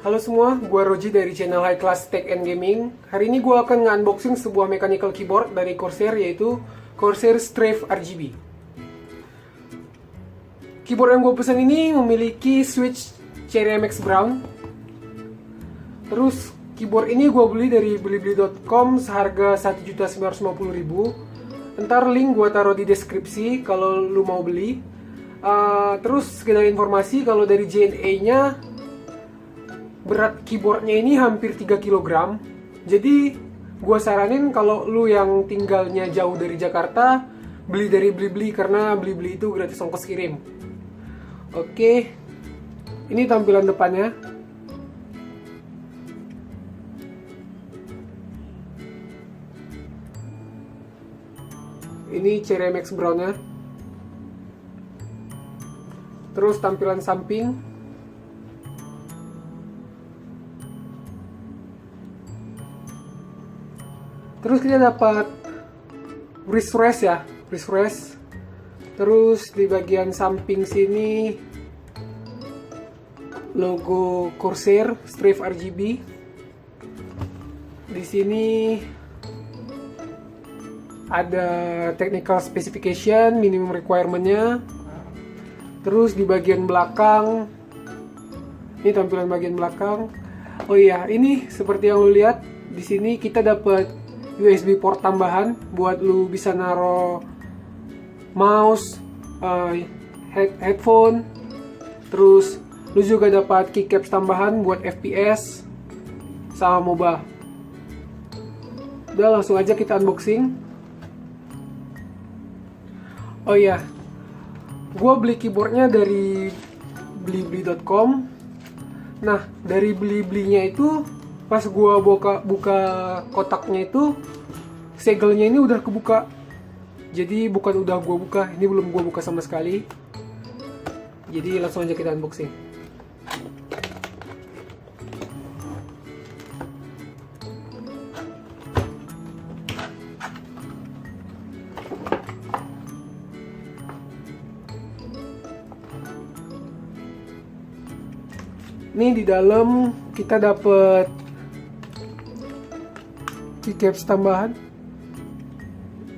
Halo semua, gue Roji dari channel High Class Tech and Gaming. Hari ini gue akan nge-unboxing sebuah mechanical keyboard dari Corsair, yaitu Corsair Strafe RGB. Keyboard yang gue pesan ini memiliki switch Cherry MX Brown. Terus keyboard ini gue beli dari blibli.com seharga 1.950.000. Ntar link gue taruh di deskripsi kalau lu mau beli. Terus sekedar informasi, kalau dari JNE nya berat keyboardnya ini hampir 3 kg. Jadi gue saranin kalau lu yang tinggalnya jauh dari Jakarta, beli dari Blibli, karena Blibli itu gratis ongkos kirim. Oke, ini tampilan depannya. Ini Cherry MX Brown-nya. Terus tampilan samping. Terus kita dapat wrist rest ya, wrist rest. Terus di bagian samping sini logo Corsair Strafe RGB. Di sini ada technical specification, minimum requirement-nya. Terus di bagian belakang, ini tampilan bagian belakang. Oh iya, ini seperti yang lu lihat, di sini kita dapat USB port tambahan buat lu bisa naro mouse, headphone. Terus lu juga dapat keycaps tambahan buat FPS sama MOBA. Udah, langsung aja kita unboxing. Oh iya, gue beli keyboardnya dari blibli.com. Nah, dari Blibli-nya itu pas gue buka kotaknya itu, segelnya ini udah kebuka. Jadi bukan udah gue buka, ini belum gue buka sama sekali. Jadi langsung aja kita unboxing. Ini di dalam kita dapet keycaps tambahan.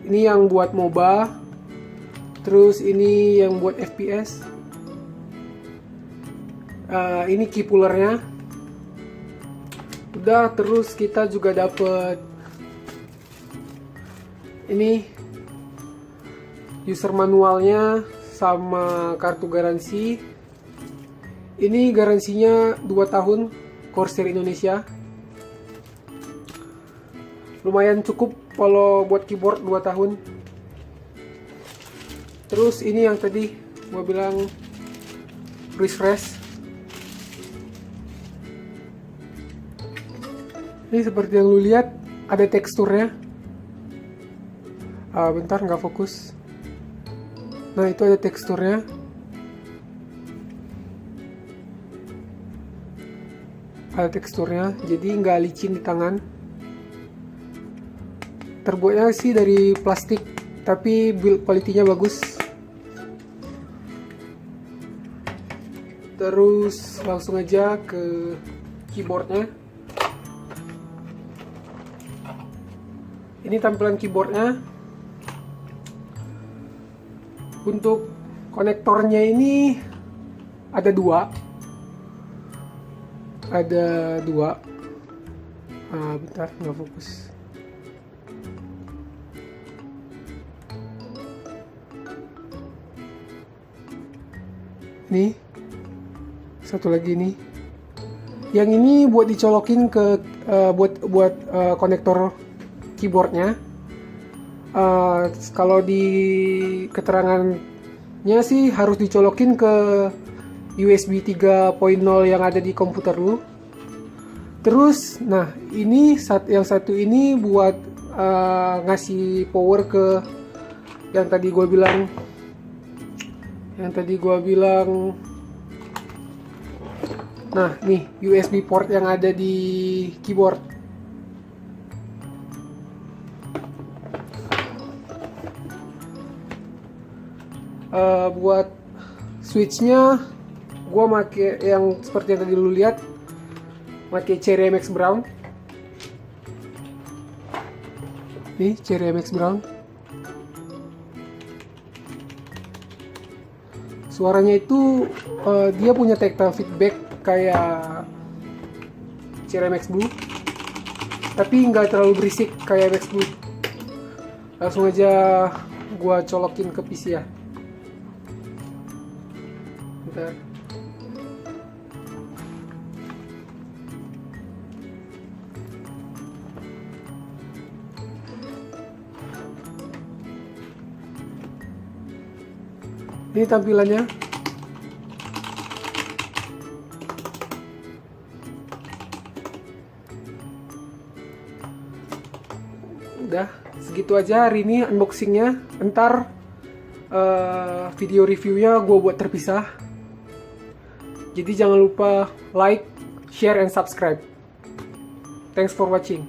Ini yang buat MOBA. Terus ini yang buat FPS. Ini key pullernya. Udah, terus kita juga dapet ini user manualnya sama kartu garansi. Ini garansinya 2 tahun Corsair Indonesia. Lumayan cukup kalau buat keyboard 2 tahun. Terus ini yang tadi gua bilang wrist rest. Ini seperti yang lu lihat, ada teksturnya. Bentar, nggak fokus. Nah, itu ada teksturnya. Ada teksturnya, jadi nggak licin di tangan. Terbuatnya sih dari plastik, tapi build quality-nya bagus. Terus langsung aja ke keyboardnya. Ini tampilan keyboardnya. Untuk konektornya ini ada dua. Bentar, nggak fokus. Nih, satu lagi nih. Yang ini buat dicolokin ke buat konektor keyboardnya. Kalau di keterangannya sih harus dicolokin ke USB 3.0 yang ada di komputer lu. Terus, nah ini yang satu ini buat ngasih power ke yang tadi gue bilang. Nah, nih USB port yang ada di keyboard. Buat switchnya gue make yang seperti yang tadi lu lihat, pakai Cherry MX Brown. Nih Cherry MX Brown. Suaranya itu dia punya tactile feedback kayak Cherry MX Blue, tapi nggak terlalu berisik kayak MX Blue. Langsung aja gua colokin ke PC ya. Bentar. Ini tampilannya. Udah, segitu aja hari ini unboxingnya. Ntar video reviewnya gue buat terpisah. Jadi jangan lupa like, share, and subscribe. Thanks for watching.